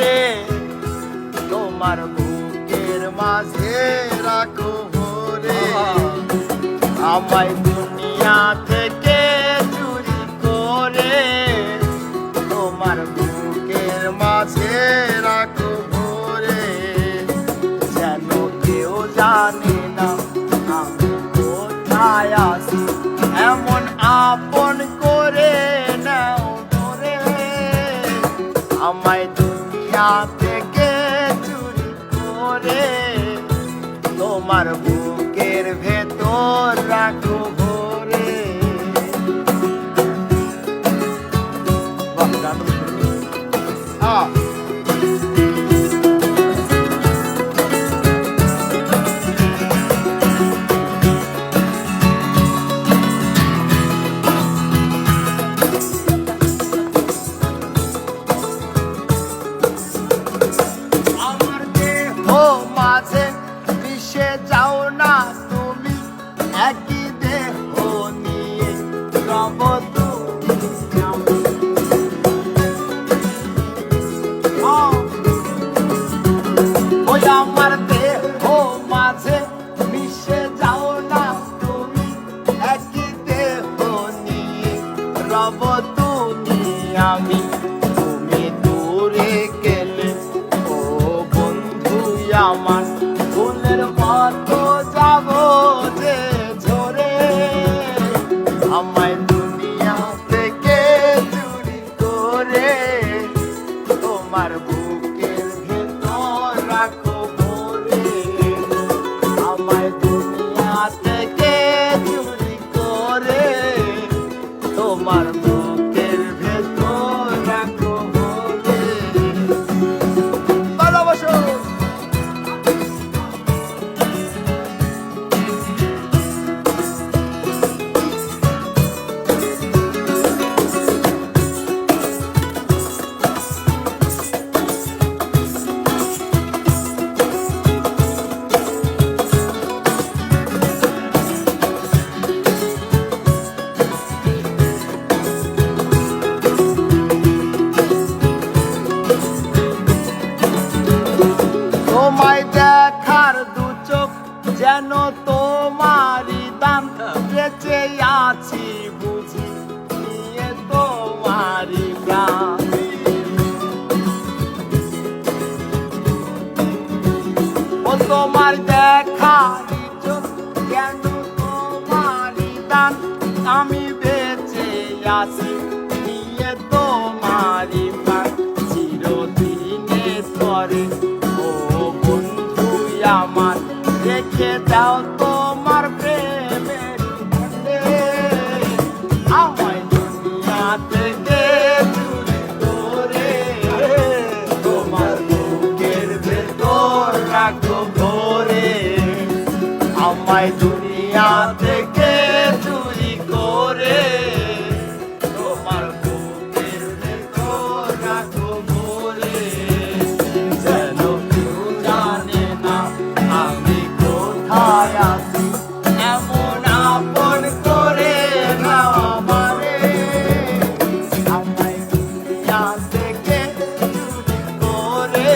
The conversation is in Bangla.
করে তোমার বুকের মাঝে রাখো ভরে। আমায় দুনিয়া থেকে চুরি করে তোমার বুকের মাঝে রাখো ভরে। যেন কেউ জানে না আমি কোথায় আছি, এমন আপন করে নাও ধরে। আমায় দুনিয়া থেকে চুরি করে তোমার বুকের ভেতর রাখো ভরে। আমার দেহ মাঝে মিশে যাও না তুমি, একই দেহ নিয়ে রব তুমি আমি। ওই আমার দেহ মাঝে মিশে যাও না তুমি, একই দেহ নিয়ে রব তুমি আমি। তুমি দূরে গেলে ও বন্ধু আমার, ফুলের মতো যাব যে ঝরে। আমায় দুনিয়া থেকে চুরি করে তোমার বুকের ভেতর রাখো ভরে। আমায় দুনিয়া থেকে চুরি করে তোমার বুকের ভেতর রাখো ভরে। ভালোবাসো তোমায় দেখার দু চোখ যেন তোমারই দান, বেঁচে আছি বুঝি নিয়ে তোমারই প্রাণ। ও তোমার দেখার চোখ যেন তোমারই দান, আমি বেঁচে আছি নিয়ে তোমারই প্রাণ। চিরদিনে পরে আমার রেখে দাও তোমার প্রেমের খণ্ডে। আমায় দুনিয়া থেকে চুরি করে তোমার বুকের ভেতর রাখো ভরে। আমায় দুনিয়া থেকে চুরি করে তোমার বুকের ভেতর রাখো ভরে। যেন কেউ জানে না আমি কোথায় আছি, এমন আপন করে নাও আমারে। আমায় দুনিয়া থেকে চুরি করে